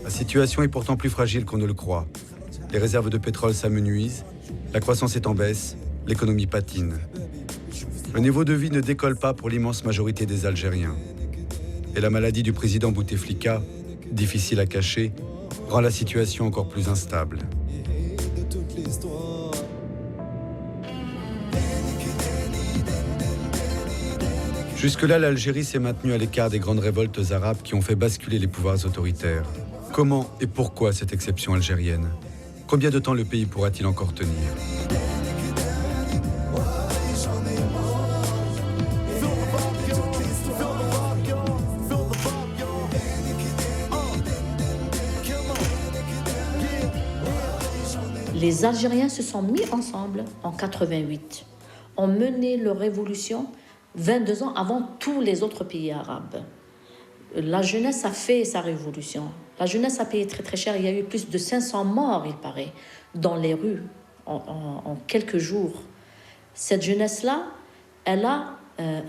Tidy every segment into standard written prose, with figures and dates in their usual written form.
La situation est pourtant plus fragile qu'on ne le croit. Les réserves de pétrole s'amenuisent, la croissance est en baisse, l'économie patine. Le niveau de vie ne décolle pas pour l'immense majorité des Algériens. Et la maladie du président Bouteflika, difficile à cacher, rend la situation encore plus instable. Jusque-là, l'Algérie s'est maintenue à l'écart des grandes révoltes arabes qui ont fait basculer les pouvoirs autoritaires. Comment et pourquoi cette exception algérienne? Combien de temps le pays pourra-t-il encore tenir? Les Algériens se sont mis ensemble en 88, ont mené leur révolution 22 ans avant tous les autres pays arabes. La jeunesse a fait sa révolution. La jeunesse a payé très très cher. Il y a eu plus de 500 morts, il paraît, dans les rues en quelques jours. Cette jeunesse-là, elle a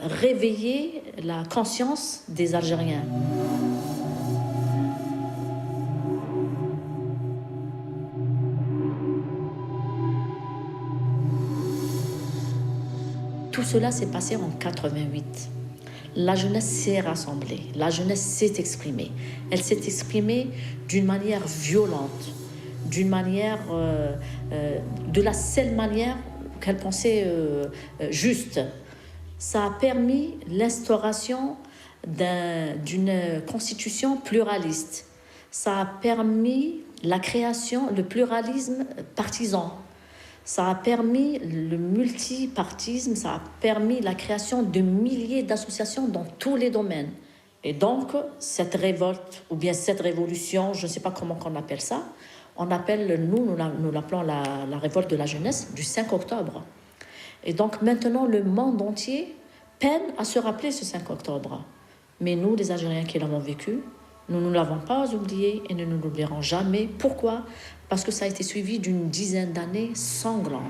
réveillé la conscience des Algériens. Tout cela s'est passé en 88. La jeunesse s'est rassemblée, la jeunesse s'est exprimée. Elle s'est exprimée d'une manière violente, d'une manière, de la seule manière qu'elle pensait juste. Ça a permis l'instauration d'une constitution pluraliste. Ça a permis la création, le pluralisme partisan. Ça a permis le multipartisme, ça a permis la création de milliers d'associations dans tous les domaines. Et donc, cette révolte, ou bien cette révolution, je ne sais pas comment on appelle ça, nous l'appelons la révolte de la jeunesse du 5 octobre. Et donc, maintenant, le monde entier peine à se rappeler ce 5 octobre. Mais nous, les Algériens qui l'avons vécu, nous ne l'avons pas oublié et nous ne l'oublierons jamais. Pourquoi ? Parce que ça a été suivi d'une dizaine d'années sanglantes.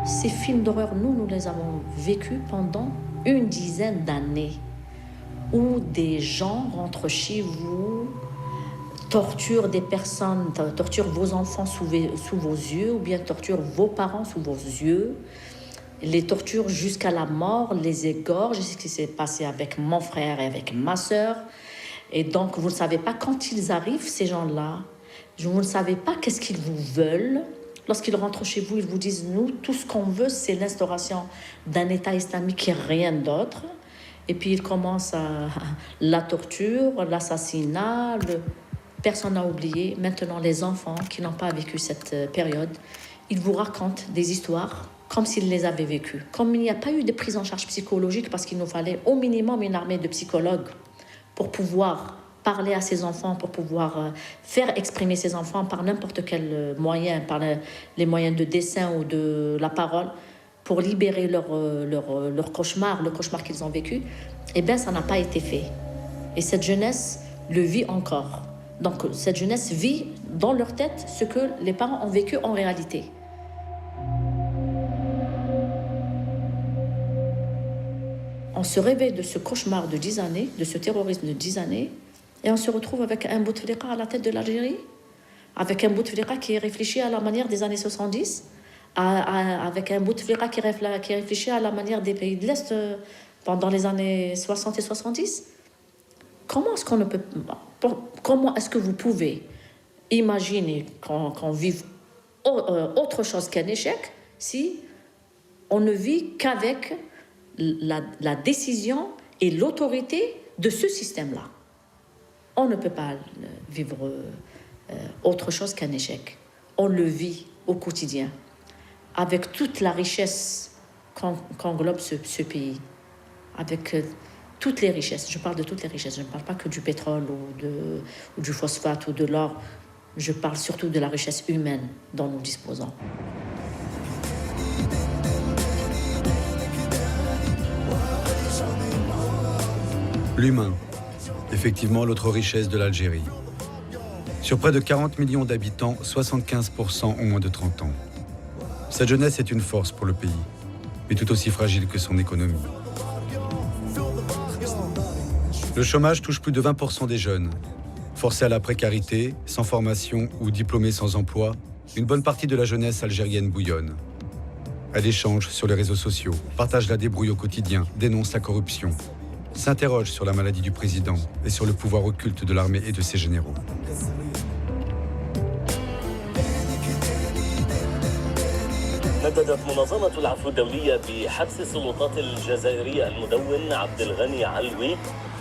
Ces films d'horreur, nous les avons vécus pendant une dizaine d'années, où des gens rentrent chez vous, torturent des personnes, torturent vos enfants sous vos yeux, ou bien torturent vos parents sous vos yeux, les torturent jusqu'à la mort, les égorgent. C'est ce qui s'est passé avec mon frère et avec ma sœur. Et donc, vous ne savez pas quand ils arrivent, ces gens-là. Vous ne savez pas qu'est-ce qu'ils vous veulent. Lorsqu'ils rentrent chez vous, ils vous disent, nous, tout ce qu'on veut, c'est l'instauration d'un État islamique et rien d'autre. Et puis, ils commencent la torture, l'assassinat. Personne n'a oublié. Maintenant, les enfants qui n'ont pas vécu cette période, ils vous racontent des histoires comme s'ils les avaient vécues. Comme il n'y a pas eu de prise en charge psychologique, parce qu'il nous fallait au minimum une armée de psychologues pour pouvoir parler à ces enfants, pour pouvoir faire exprimer ces enfants par n'importe quel moyen, par les moyens de dessin ou de la parole, pour libérer leur cauchemar, le cauchemar qu'ils ont vécu, eh bien, ça n'a pas été fait. Et cette jeunesse le vit encore. Donc, cette jeunesse vit dans leur tête ce que les parents ont vécu en réalité. On se réveille de ce cauchemar de 10 années, de ce terrorisme de 10 années, et on se retrouve avec un Bouteflika à la tête de l'Algérie, avec un Bouteflika qui réfléchit à la manière des années 70, avec un Bouteflika qui réfléchit à la manière des pays de l'Est pendant les années 60 et 70. Comment est-ce que vous pouvez imaginer qu'on vive autre chose qu'un échec si on ne vit qu'avec la décision et l'autorité de ce système-là? On ne peut pas vivre autre chose qu'un échec. On le vit au quotidien, avec toute la richesse qu'englobe ce pays, avec toutes les richesses. Je parle de toutes les richesses. Je ne parle pas que du pétrole ou du phosphate ou de l'or. Je parle surtout de la richesse humaine dont nous disposons. L'humain, effectivement l'autre richesse de l'Algérie. Sur près de 40 millions d'habitants, 75% ont moins de 30 ans. Cette jeunesse est une force pour le pays, mais tout aussi fragile que son économie. Le chômage touche plus de 20% des jeunes. Forcés à la précarité, sans formation ou diplômés sans emploi, une bonne partie de la jeunesse algérienne bouillonne. Elle échange sur les réseaux sociaux, partage la débrouille au quotidien, dénonce la corruption, s'interroge sur la maladie du président et sur le pouvoir occulte de l'armée et de ses généraux. نددت منظمة العفو الدولية بحبس السلطات الجزائرية المدون عبد الغني علوي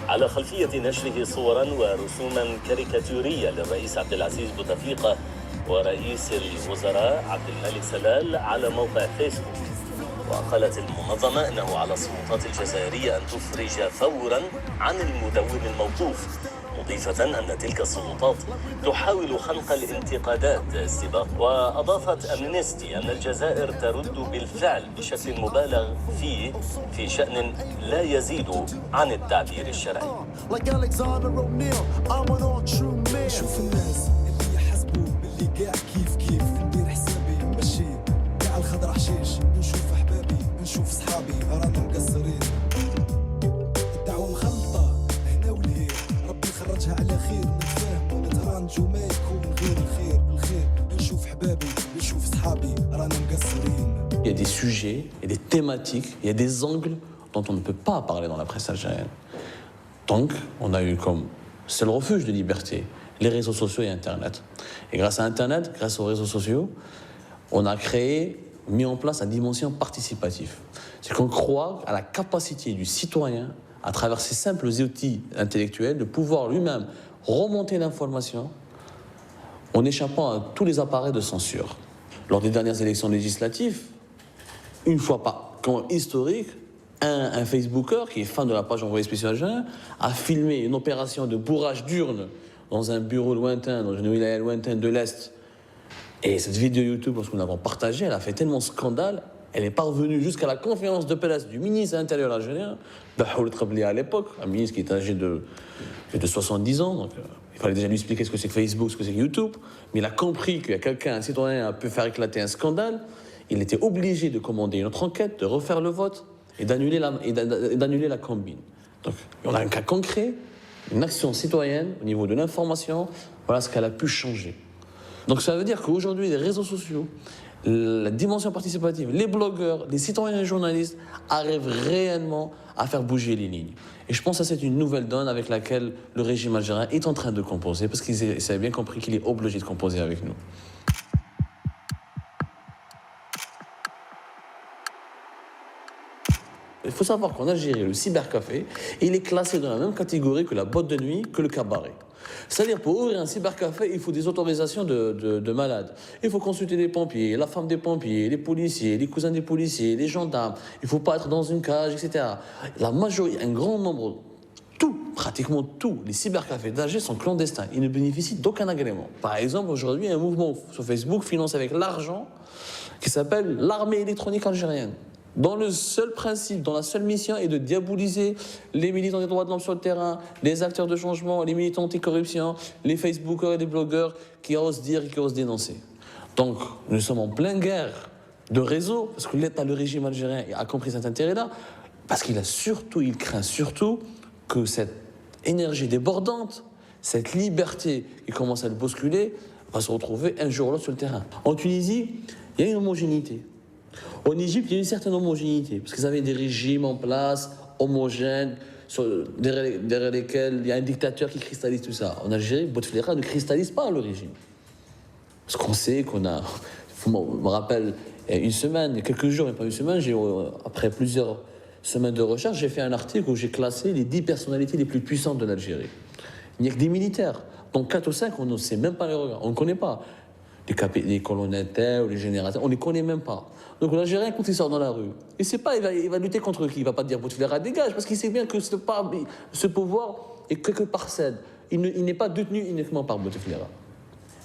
على خلفية نشره صورا ورسوما كاريكاتورية للرئيس عبد العزيز بوتفليقة ورئيس الوزراء عبد الملك سلال على موقع فيسبوك. وقالت المنظمة أنه على السلطات الجزائرية أن تفرج فورا عن المدون الموقوف، مضيفة أن تلك السلطات تحاول خنق الانتقادات السباق. وأضافت أمنستي أن الجزائر ترد بالفعل بشكل مبالغ فيه في شأن لا يزيد عن التعبير الشرعي. شوف الناس اللي يحسبوا باللي قاع كيف ندير حسابي ماشي قاع الخضر حشيش، نشوف احبابي نشوف صحابي رانا مقصرين، الدعوه مخلطه هنا ولهيه، ربي يخرجها على خير، نتفاهموا نترانجوا ما يكون غير الخير نشوف احبابي نشوف صحابي رانا مقصرين. Il y a des sujets, il y a des thématiques, il y a des angles dont on ne peut pas parler dans la presse algérienne. Donc, on a eu comme seul refuge de liberté les réseaux sociaux et Internet. Et grâce à Internet, grâce aux réseaux sociaux, on a mis en place la dimension participative. C'est qu'on croit à la capacité du citoyen, à travers ces simples outils intellectuels, de pouvoir lui-même remonter l'information en échappant à tous les appareils de censure. Lors des dernières élections législatives, une fois par historique, un Facebooker qui est fan de la page envoyée spécial algérien a filmé une opération de bourrage d'urnes dans un bureau lointain, dans une wilaya lointaine de l'Est. Et cette vidéo YouTube, lorsque nous l'avons partagée, elle a fait tellement scandale, elle est parvenue jusqu'à la conférence de presse du ministre de l'Intérieur algérien, Bahoul Trabli à l'époque, un ministre qui est âgé de 70 ans, donc il fallait déjà lui expliquer ce que c'est que Facebook, ce que c'est que YouTube, mais il a compris qu'il y a quelqu'un, un citoyen, a pu faire éclater un scandale, il était obligé de commander une autre enquête, de refaire le vote et d'annuler la combine. Donc on a un cas concret, une action citoyenne au niveau de l'information, voilà ce qu'elle a pu changer. Donc ça veut dire qu'aujourd'hui, les réseaux sociaux, la dimension participative, les blogueurs, les citoyens et les journalistes arrivent réellement à faire bouger les lignes. Et je pense que c'est une nouvelle donne avec laquelle le régime algérien est en train de composer, parce qu'il a bien compris qu'il est obligé de composer avec nous. Il faut savoir qu'en Algérie, le cybercafé, il est classé dans la même catégorie que la boîte de nuit, que le cabaret. C'est-à-dire, pour ouvrir un cybercafé, il faut des autorisations de malades. Il faut consulter les pompiers, la femme des pompiers, les policiers, les cousins des policiers, les gendarmes. Il ne faut pas être dans une cage, etc. La majorité, un grand nombre, pratiquement tous les cybercafés d'Alger sont clandestins. Ils ne bénéficient d'aucun agrément. Par exemple, aujourd'hui, un mouvement sur Facebook financé avec l'argent qui s'appelle l'armée électronique algérienne, dont le seul principe, dont la seule mission est de diaboliser les militants des droits de l'homme sur le terrain, les acteurs de changement, les militants anti-corruption, les Facebookers et les blogueurs qui osent dire et qui osent dénoncer. Donc, nous sommes en pleine guerre de réseau, parce que l'État, le régime algérien a compris cet intérêt-là, parce qu'il craint surtout que cette énergie débordante, cette liberté qui commence à le bousculer, va se retrouver un jour ou l'autre sur le terrain. En Tunisie, il y a une homogénéité. En Égypte, il y a une certaine homogénéité, parce qu'ils avaient des régimes en place, homogènes, derrière lesquels il y a un dictateur qui cristallise tout ça. En Algérie, Bouteflika ne cristallise pas le régime. Parce qu'on sait qu'on a... Je me rappelle, il y a une semaine, il y a quelques jours, mais pas une semaine, après plusieurs semaines de recherche, j'ai fait un article où j'ai classé les 10 personnalités les plus puissantes de l'Algérie. Il n'y a que des militaires. Donc 4 ou 5, on ne sait même pas les regarder. On ne connaît pas. Les colonels ou les générateurs, on ne les connaît même pas. Donc l'Algérien, quand il sort dans la rue, il ne sait pas, il va lutter contre qui. Il ne va pas dire Bouteflika dégage, parce qu'il sait bien que ce pouvoir est quelque part cède. Il n'est pas détenu uniquement par Bouteflika.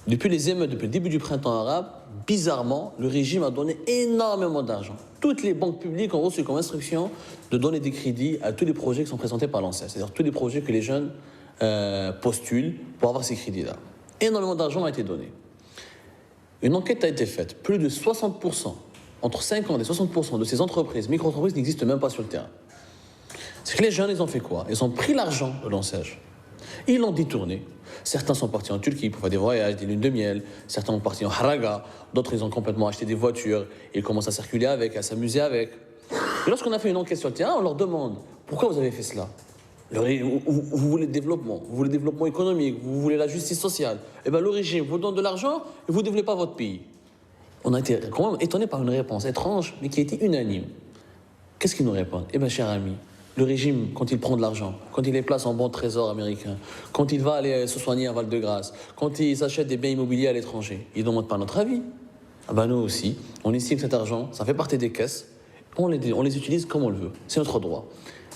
Depuis les émeutes, depuis le début du printemps arabe, bizarrement, le régime a donné énormément d'argent. Toutes les banques publiques ont reçu comme instruction de donner des crédits à tous les projets qui sont présentés par l'ANSES, c'est-à-dire tous les projets que les jeunes postulent pour avoir ces crédits-là. Énormément d'argent a été donné. Une enquête a été faite. Plus de 60% entre 50 et 60% de ces entreprises, micro-entreprises, n'existent même pas sur le terrain. C'est que les jeunes, ils ont fait quoi? Ils ont pris l'argent de l'ONCEJ, ils l'ont détourné. Certains sont partis en Turquie pour faire des voyages, des lunes de miel. Certains sont partis en haraga. D'autres, ils ont complètement acheté des voitures. Ils commencent à circuler avec, à s'amuser avec. Et lorsqu'on a fait une enquête sur le terrain, on leur demande pourquoi vous avez fait cela. Vous voulez le développement, vous voulez le développement économique, vous voulez la justice sociale. Eh bien, le régime vous donne de l'argent et vous ne développez pas votre pays. On a été quand même étonnés par une réponse étrange, mais qui a été unanime. Qu'est-ce qu'ils nous répondent? Eh bien, cher ami, le régime, quand il prend de l'argent, quand il les place en bon trésor américain, quand il va aller se soigner à Val-de-Grâce, quand il s'achète des biens immobiliers à l'étranger, il ne demande pas notre avis. Ah ben nous aussi, on estime que cet argent, ça fait partie des caisses, on les utilise comme on le veut. C'est notre droit.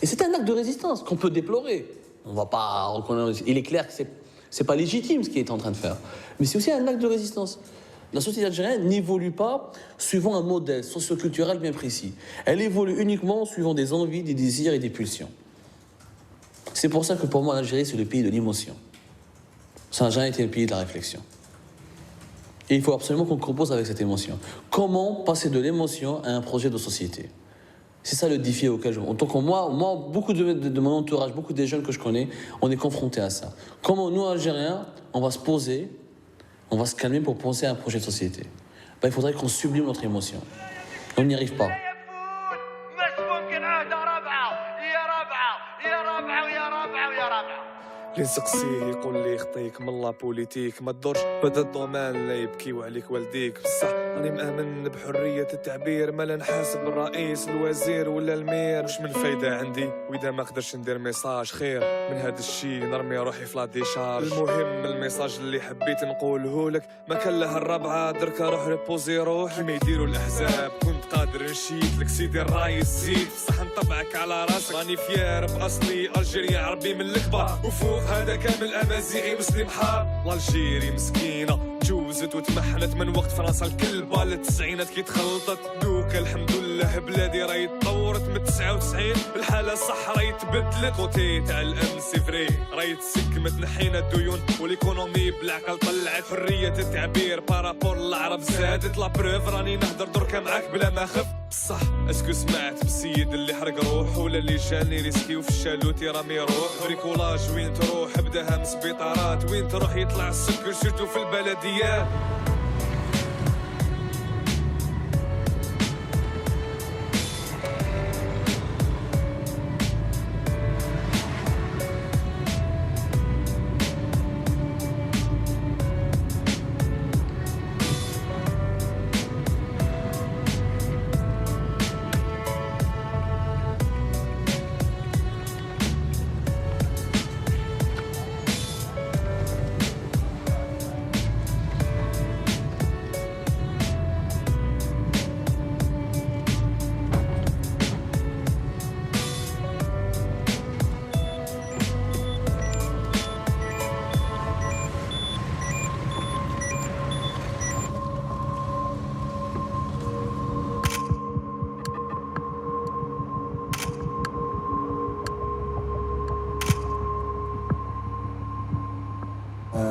Et c'est un acte de résistance qu'on peut déplorer. On va pas reconnaître. Il est clair que c'est pas légitime ce qu'il est en train de faire. Mais c'est aussi un acte de résistance. La société algérienne n'évolue pas suivant un modèle socio-culturel bien précis. Elle évolue uniquement suivant des envies, des désirs et des pulsions. C'est pour ça que pour moi, l'Algérie, c'est le pays de l'émotion. Ça n'a jamais été le pays de la réflexion. Et il faut absolument qu'on compose avec cette émotion. Comment passer de l'émotion à un projet de société? C'est ça le défi auquel je... Donc moi beaucoup de mon entourage, beaucoup des jeunes que je connais, on est confrontés à ça. Comment nous, Algériens, on va se poser, on va se calmer pour penser à un projet de société? Il faudrait qu'on sublime notre émotion. On n'y arrive pas. اللي نسقسيه يقول لي خطيك من لا بوليتيك ما تدورش بدا الضمان لا يبكيو عليك والديك بصح راني مآمن بحرية التعبير ما لا نحاسب الرئيس الوزير ولا المير واش من فايدة عندي واذا ما قدرش ندير ميساج خير من هذا الشيء نرمي روحي في لا ديشارج. المهم الميساج اللي حبيت نقوله لك ما كان له الربعة دركا روح ريبوزي روح كيما يديروا الاحزاب كنت قادر نشيت لك سيدي الرايس زيد بصح نطبعك على راسك راني فيار باصلي الجيري عربي من الكبار وفوق هذا كامل امازيغي مسلم حار والجيري مسكينه تجوزت وتمحنت من وقت فرنسا الكلبه للتسعينات كي تخلطت دوك الحمد لله بلادي راهي تطورت من 99 الحاله صح راهي تبدلت خوتي تاع الام سي فري راهي تسكمت نحينا الديون والايكونومي بالعقل طلعت حريه التعبير بارابور العرب زادت لا بروف راني نهضر دركا معاك بلا ما خف بصح اسكو سمعت بالسيد اللي حرق روح ولا اللي جاني ريسكيو في الشالوتي رامي روح بريكولاج وين تروح بداها من سبيطارات وين تروح يطلع السكر سيرتو في البلديات.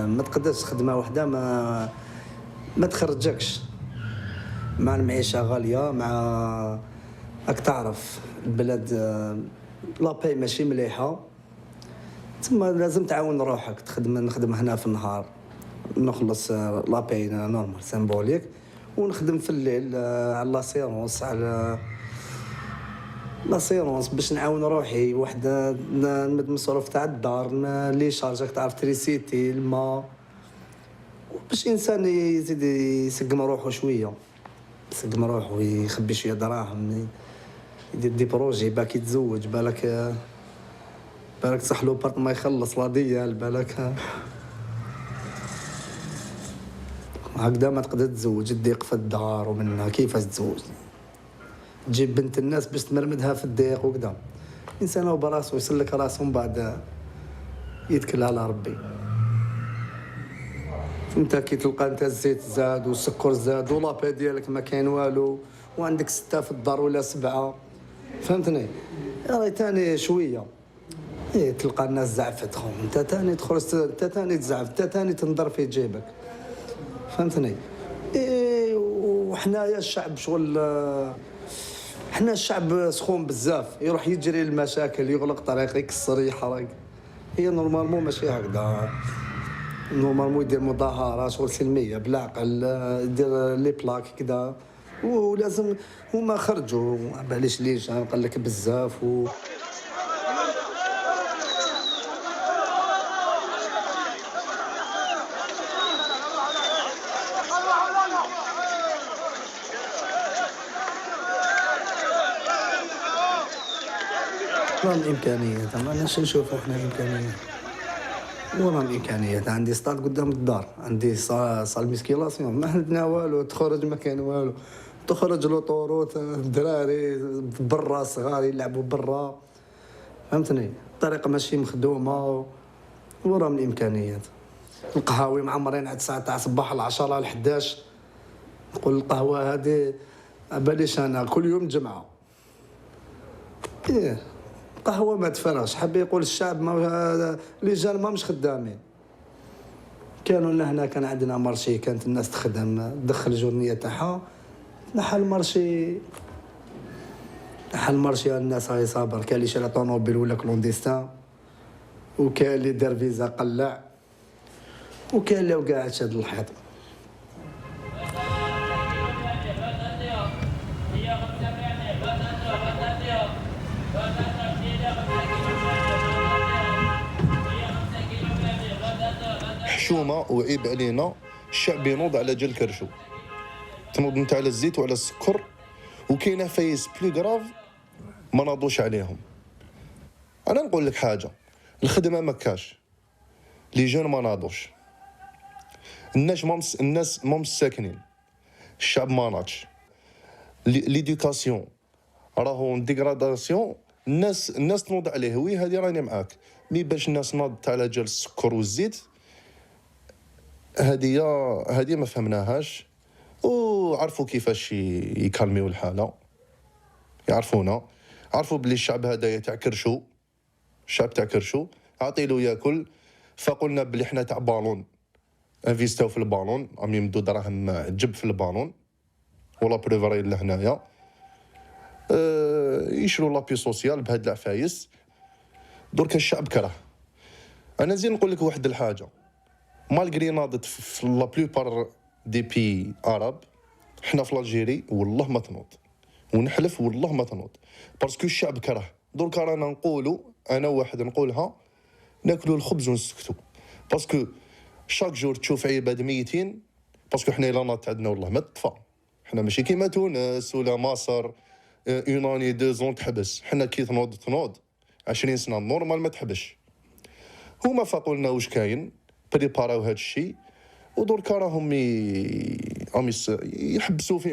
ما تقدرش خدمه وحده ما تخرجكش مع المعيشه غاليه مع راك تعرف البلاد لاباي ماشي مليحه ثم لازم تعاون روحك نخدم هنا في النهار نخلص لاباي نورمال سيمبوليك ونخدم في الليل على لاسيرونس على لاسيرونس باش نعاون روحي وحده نمد مصروف تاع الدار لي شارجك تعرف تريسيتي الماء باش الانسان يزيد يسقم روحه شويه يسقم روحه ويخبي شويه دراهم يدير دي بروجي باك يتزوج بالك صح له بارت ما يخلص لا ديال بالك هكذا ما تقدر تتزوج تضيق في الدار ومنها كيفاش تتزوج تجيب بنت الناس باش تمرمدها في الضيق وكذا الانسان هو براسو يسلك راسو من بعد يتكل على ربي. انت كي تلقى انت الزيت زاد والسكر زاد ولابا ديالك ما كاين والو وعندك 6 في الدار ولا 7 فهمتني راهي تاني شويه تلقى الناس زعفتهم انت تاني تخرج انت تاني تزعف انت تاني تنضر في جيبك فهمتني وحنايا الشعب شغل حنا الشعب سخون بزاف، يروح يجري المشاكل، يغلق طريق، يكسر، يحرق. هي نورمالمون ماشي هكذا، نورمالمون يدير مظاهرات شغل سلميه بالعقل، يدير لي بلاك كذا، ولازم هما خرجوا. معليش ليش قال لك بزاف وراهم الامكانيات، ما نشوفوا حنا الامكانيات، وراهم الامكانيات. عندي ستاد قدام الدار، عندي صال ميسكيلاسيون، ما عندنا والو، تخرج ما كاين والو، تخرج لوطوروت، الدراري برا صغار يلعبوا برا، فهمتني، الطريقه ماشي مخدومه، وراهم الامكانيات. القهاوي معمرين على 9 تاع الصباح ل 10 ل 11. نقول القهوه هذه باليش انا كل يوم جمعه. ايه قهوه ما تفرغش، حاب يقول الشعب ما لي جان ما مش خدامين. كانوا لهنا كان عندنا مارشي، كانت الناس تخدم، تدخل الجورنيه تاعها، نحى المارشي الناس راهي صابر. كان اللي شرا طوموبيل ولا كلونديستان، وكان اللي دار فيزا قلع، وكان اللي قاعد شاد الحيط. حشومه وعيب علينا الشعب ينوض على جل كرشو، تنوض نتا على الزيت وعلى السكر، وكاينه فايس بلو كراف ما ناضوش عليهم. انا نقول لك حاجه، الخدمه ما كاش، لي جون ما ناضوش، الناس ما ساكنين، الشعب ما ناضش، ليدوكاسيون راهو ديغراداسيون، الناس تنوض عليه. وي هذه راني معاك، مي باش الناس ناضت على جال السكر والزيت، هذه ما فهمناهاش. وعرفوا كيفاش يكالميو الحاله، يعرفونا، عرفوا بلي الشعب هذايا تاع كرشو، الشعب تاع كرشو، عطيلو ياكل. فقلنا بلي حنا تاع بالون، انفيستاو في البالون، راهم يمدوا دراهم جب في البالون، ولا بريفري لهنايا يشرو لابي سوسيال بهاد العفايس. درك الشعب كره. انا زين نقول لك واحد الحاجه، مالغري ناضت في لا بلوبار دي بي عرب، حنا في الجيري والله ما تنوض، ونحلف والله ما تنوض، باسكو الشعب كره. درك رانا نقولوا، انا واحد نقولها، ناكلوا الخبز ونسكتوا، باسكو شاك جور تشوف عباد ميتين، باسكو حنا الا ناضت عندنا والله ما تطفى. حنا ماشي كيما تونس ولا مصر، اون اني دو زون تحبس. حنا كي تنوض 20 سنه نورمال ما تحبش. هما فاقوا لنا واش كاين، بريباراو هذا الشيء، ودركا راهم يحبسوا في،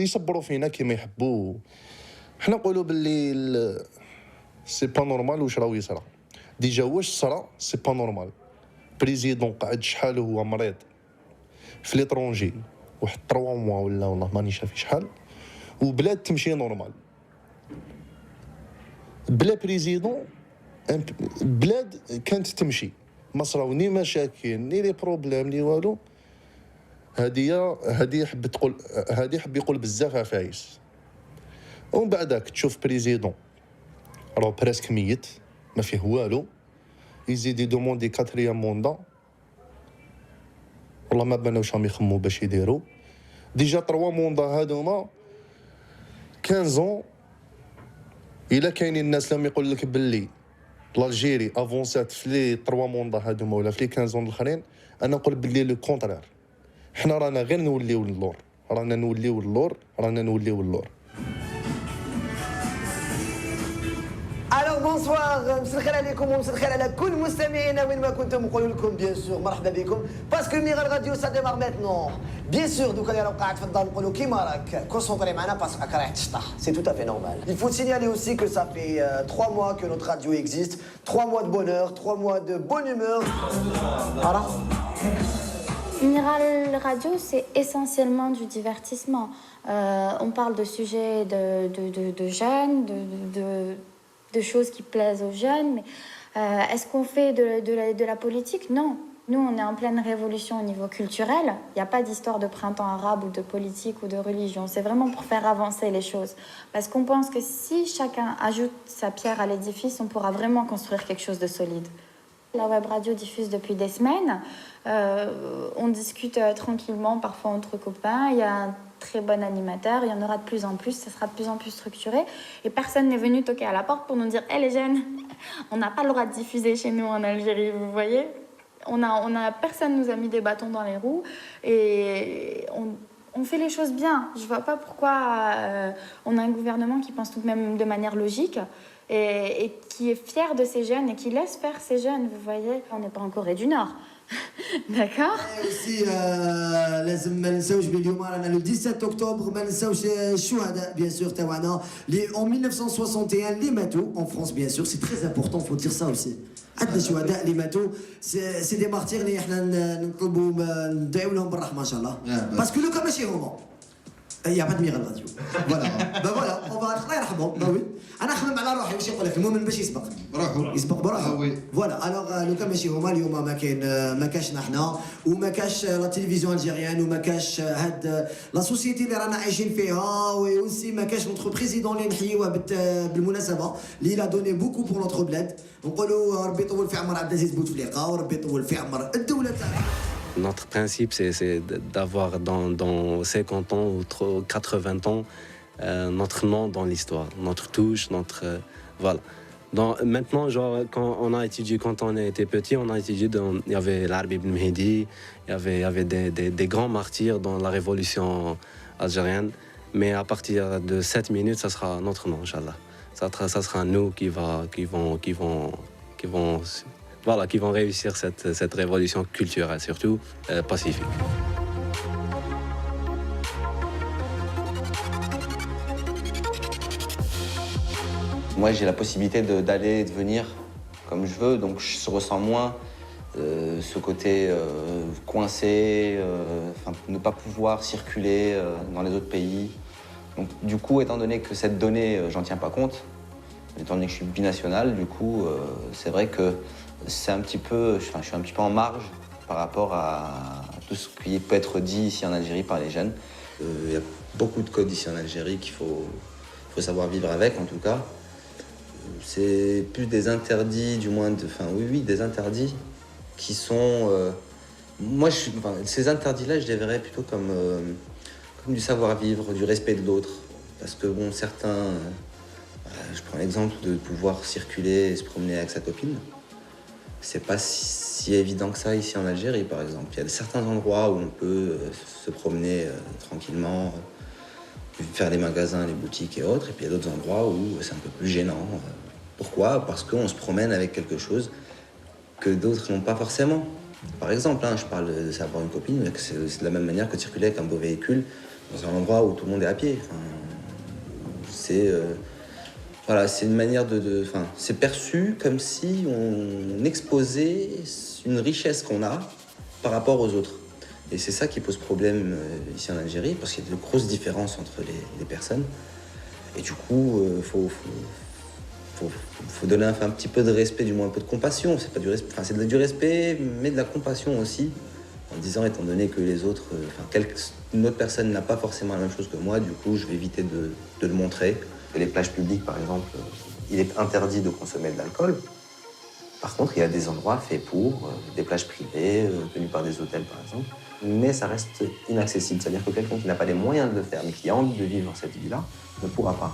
يصبروا فينا كيما يحبوا. حنا نقولوا باللي سي با نورمال واش راهو يصرا. ديجا واش صرا سي با نورمال. بريزيدون قعد شحال وهو مريض في ليترونجي، واحد 3 موا ولا والله ماني شافي شحال، وبلاد تمشي نورمال بلا بريزيدون. بلاد كانت تمشي، ما صراو ني مشاكل ني لي بروبليم ني والو. هذه حب يقول بزاف عفايس. ومن بعدك تشوف بريزيدون راه بريسك ميت ما فيه والو، يزيد يدوموندي 4 موندا، والله ما بانوش راهم يخمو باش يديروا. ديجا 3 موندا هادوما 15 الا كاينين الناس لما يقول لك باللي الجيري افونسات في لي 3 موندا هادوما ولا في لي 15 الاخرين، انا نقول باللي لو كونترير. حنا رانا غير نوليو للور، رانا نوليو للور. الو بونسوار، مساء الخير عليكم ومساء الخير على كل مستمعينا وين ما كنتم. نقول لكم بيان سور مرحبا بكم، باسكو ميغال راديو سا ديمار ميتنون. بيان سور دوكا اللي راك قاعد في الدار نقولوا كيما راك كونسونطري معنا باسكو راك رايح تشطح، سي تو افي نورمال. Il faut signaler aussi que ça fait 3 mois que notre radio existe, 3 mois de bonheur, 3 mois de bonne humeur. Voilà. Miral Radio, c'est essentiellement du divertissement. On parle de sujets de jeunes, de choses qui plaisent aux jeunes. Mais est-ce qu'on fait de la politique? Non. Nous, on est en pleine révolution au niveau culturel. Il n'y a pas d'histoire de printemps arabe ou de politique ou de religion. C'est vraiment pour faire avancer les choses. Parce qu'on pense que si chacun ajoute sa pierre à l'édifice, on pourra vraiment construire quelque chose de solide. La web radio diffuse depuis des semaines. On discute tranquillement, parfois entre copains. Il y a un très bon animateur. Il y en aura de plus en plus. Ça sera de plus en plus structuré. Et personne n'est venu toquer à la porte pour nous dire « Hé les jeunes, on n'a pas le droit de diffuser chez nous en Algérie, vous voyez ?» Personne nous a mis des bâtons dans les roues. Et on fait les choses bien. Je ne vois pas pourquoi on a un gouvernement qui pense tout de même de manière logique. Et qui est fier de ces jeunes et qui laisse faire ces jeunes, vous voyez. On n'est pas en Corée du Nord. D'accord. aussi لازم ما ننساوش باليوم رانا لو 17 اكتوبر ما ننساوش الشهداء بيان سور تاعنا اللي en 1961 اللي ماتوا en France bien sûr c'est très important faut dire ça aussi عندنا الشهداء اللي ماتوا سي دي مارتير اللي احنا نطلبوا ندعيو لهم بالرحمه ان شاء الله باسكو لو كان ماشي هما Il n'y a pas de Miral Radio. Voilà. Ben voilà, on va الله يرحمهم. Ben oui. أنا أخمم على روحي واش يقول لك المؤمن باش يسبق. بروحه. يسبق بروحه. Voilà. Alors لو كان ماشي هما اليوم ما كاش نحنا وما كاش لا تلفزيون الجيريان وما كاش هاد لا سوسيتي اللي رانا عايشين فيها وأوسي ما كاش نوتر بريزيدون اللي نحيوه بالمناسبة اللي لا دوني بوكو بور نوتر بلاد. نقولوا ربي يطول في عمر عبد العزيز بوتفليقة وربي يطول في عمر الدولة تاعنا. Notre principe, c'est d'avoir dans 50 ans ou 80 ans notre nom dans l'histoire, notre touche, voilà. Maintenant, genre, quand on était petit, on a étudié, il y avait l'Arbi ibn Mehdi, il y avait des grands martyrs dans la révolution algérienne. Mais à partir de 7 minutes, ça sera notre nom, Inch'Allah. Ça sera nous qui vont réussir cette révolution culturelle, surtout pacifique. Moi, j'ai la possibilité d'aller et de venir comme je veux, donc je ressens moins ce côté coincé, ne pas pouvoir circuler dans les autres pays. Donc, du coup, étant donné que cette donnée, j'en tiens pas compte, étant donné que je suis binational, du coup, c'est vrai que c'est un petit peu, je suis un petit peu en marge par rapport à tout ce qui peut être dit ici en Algérie par les jeunes. Il y a beaucoup de codes ici en Algérie qu'il faut savoir vivre avec, en tout cas. C'est plus des interdits, du moins, des interdits qui sont... ces interdits-là, je les verrais plutôt comme du savoir-vivre, du respect de l'autre. Parce que, bon, certains... je prends l'exemple de pouvoir circuler et se promener avec sa copine. C'est pas si évident que ça ici en Algérie, par exemple. Il y a certains endroits où on peut se promener tranquillement, faire les magasins, les boutiques et autres. Et puis il y a d'autres endroits où c'est un peu plus gênant. Pourquoi ? Parce qu'on se promène avec quelque chose que d'autres n'ont pas forcément. Par exemple, je parle de savoir une copine, c'est de la même manière que de circuler avec un beau véhicule dans un endroit où tout le monde est à pied. C'est une manière c'est perçu comme si on exposait une richesse qu'on a par rapport aux autres. Et c'est ça qui pose problème ici en Algérie, parce qu'il y a de grosses différences entre les personnes. Et du coup, faut donner un petit peu de respect, du moins un peu de compassion. C'est pas du respect, c'est du respect, mais de la compassion aussi, en disant, étant donné que les autres, une autre personne n'a pas forcément la même chose que moi, du coup, je vais éviter de le montrer. Les plages publiques, par exemple, il est interdit de consommer de l'alcool. Par contre, il y a des endroits faits pour, des plages privées, tenues par des hôtels, par exemple. Mais ça reste inaccessible. C'est-à-dire que quelqu'un qui n'a pas les moyens de le faire, mais qui a envie de vivre cette vie-là, ne pourra pas.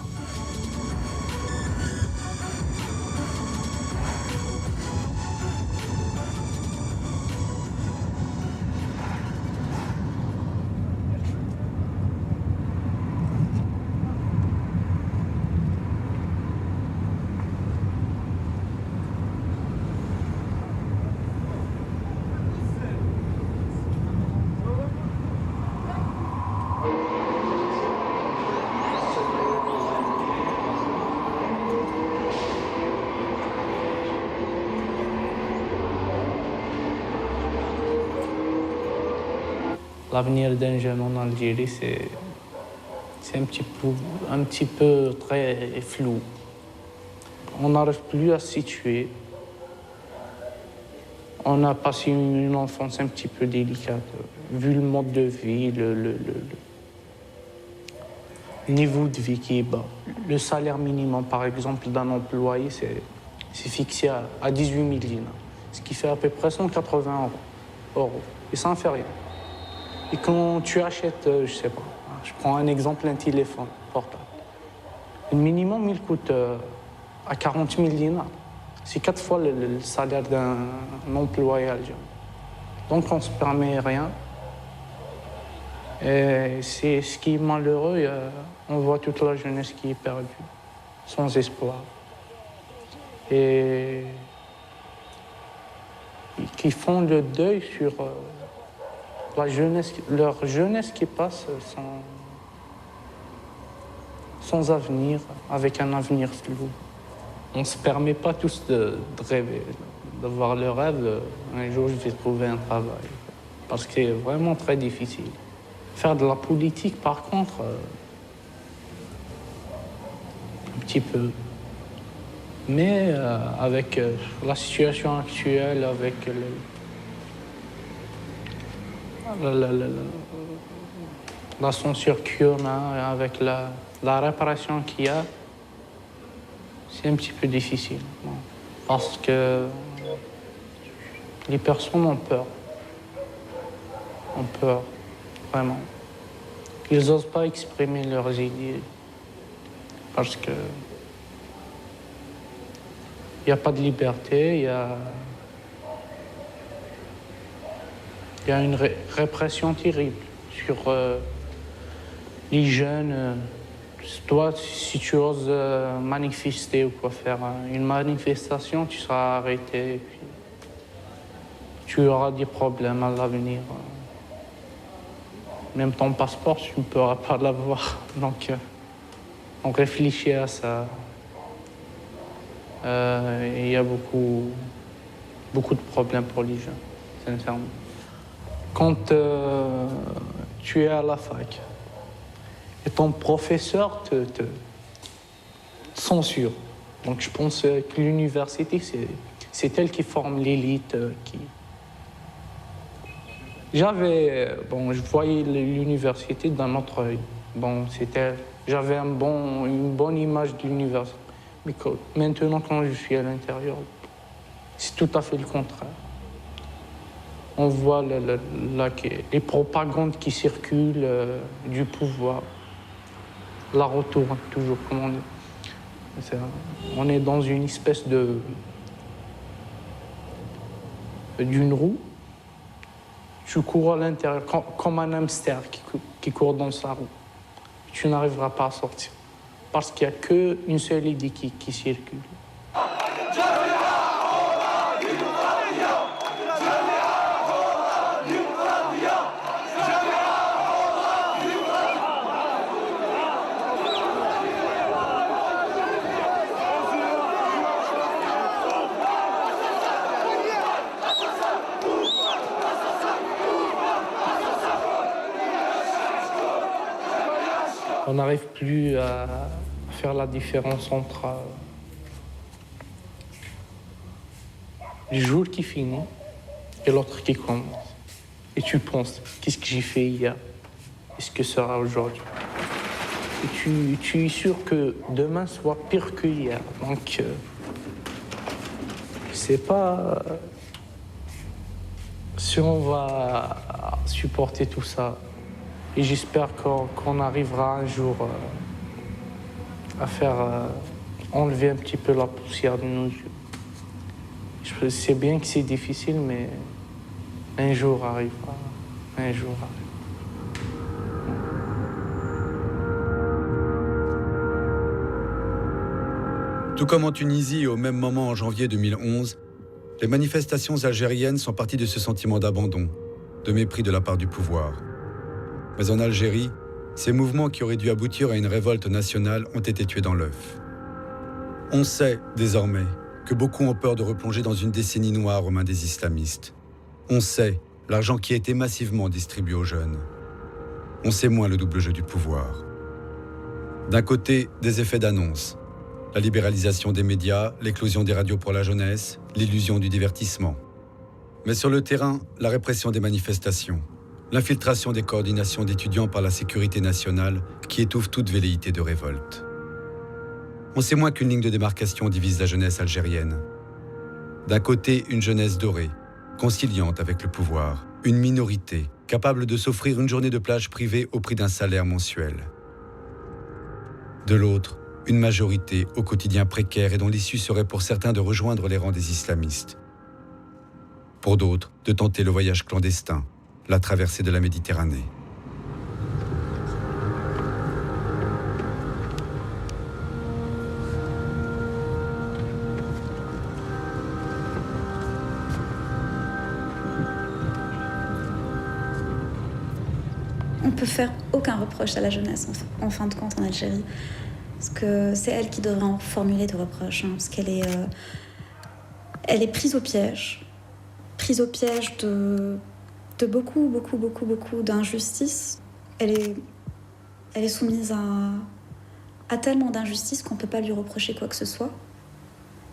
L'avenir d'un jeune en Algérie, c'est un petit peu très flou. On n'arrive plus à se situer. On a passé une enfance un petit peu délicate, vu le mode de vie, le niveau de vie qui est bas. Le salaire minimum, par exemple, d'un employé, c'est fixé à 18 000 dinars, ce qui fait à peu près 180 euros. Et ça ne fait rien. Et quand tu achètes, je sais pas, je prends un exemple, un téléphone portable. Le minimum, il coûte à 40 000 dinars. C'est 4 fois le salaire d'un employé algérien. Donc on ne se permet rien. Et c'est ce qui est malheureux. On voit toute la jeunesse qui est perdue, sans espoir. Et qui font le deuil sur la jeunesse, leur jeunesse qui passe sans avenir, avec un avenir flou. On ne se permet pas tous de rêver, d'avoir le rêve, un jour je vais trouver un travail. Parce que c'est vraiment très difficile. Faire de la politique, par contre, un petit peu. Mais avec la situation actuelle, avec la censure qu'on a, avec la répression qu'il y a, c'est un petit peu difficile. Parce que les personnes ont peur. Ont peur, vraiment. Ils n'osent pas exprimer leurs idées. Parce que il n'y a pas de liberté, il y a une répression terrible sur les jeunes. Toi, si tu oses manifester ou quoi, faire une manifestation, tu seras arrêté. Et puis, tu auras des problèmes à l'avenir. Même ton passeport, tu ne pourras pas l'avoir. Donc, on réfléchit à ça. Il y a beaucoup de problèmes pour les jeunes, sincèrement. Quand tu es à la fac et ton professeur te censure, donc je pense que l'université, c'est elle qui forme l'élite. Je voyais l'université d'un autre œil. J'avais une bonne image de l'université. Mais maintenant, quand je suis à l'intérieur, c'est tout à fait le contraire. On voit les propagandes qui circulent du pouvoir. La retourne, toujours, comme on dit. On est dans une espèce d'une roue. Tu cours à l'intérieur, comme un hamster qui court dans sa roue. Tu n'arriveras pas à sortir. Parce qu'il n'y a qu'une seule idée qui circule. On n'arrive plus à faire la différence entre le jour qui finit et l'autre qui commence. Et tu penses, qu'est-ce que j'ai fait hier? Qu'est-ce que sera aujourd'hui? Et tu es sûr que demain soit pire que hier. Donc, je ne sais pas si on va supporter tout ça. Et j'espère qu'on arrivera un jour à faire enlever un petit peu la poussière de nos yeux. Je sais bien que c'est difficile, mais un jour arrivera. Un jour arrivera. Tout comme en Tunisie, au même moment en janvier 2011, les manifestations algériennes sont parties de ce sentiment d'abandon, de mépris de la part du pouvoir. Mais en Algérie, ces mouvements qui auraient dû aboutir à une révolte nationale ont été tués dans l'œuf. On sait, désormais, que beaucoup ont peur de replonger dans une décennie noire aux mains des islamistes. On sait l'argent qui a été massivement distribué aux jeunes. On sait moins le double jeu du pouvoir. D'un côté, des effets d'annonce. La libéralisation des médias, l'éclosion des radios pour la jeunesse, l'illusion du divertissement. Mais sur le terrain, la répression des manifestations, l'infiltration des coordinations d'étudiants par la sécurité nationale qui étouffe toute velléité de révolte. On sait moins qu'une ligne de démarcation divise la jeunesse algérienne. D'un côté, une jeunesse dorée, conciliante avec le pouvoir, une minorité capable de s'offrir une journée de plage privée au prix d'un salaire mensuel. De l'autre, une majorité au quotidien précaire et dont l'issue serait pour certains de rejoindre les rangs des islamistes. Pour d'autres, de tenter le voyage clandestin, la traversée de la Méditerranée. On ne peut faire aucun reproche à la jeunesse, en fin de compte, en Algérie. Parce que c'est elle qui devrait en formuler des reproches, hein, parce qu'elle est, elle est prise au piège de beaucoup d'injustices. Elle est soumise à tellement d'injustices qu'on ne peut pas lui reprocher quoi que ce soit.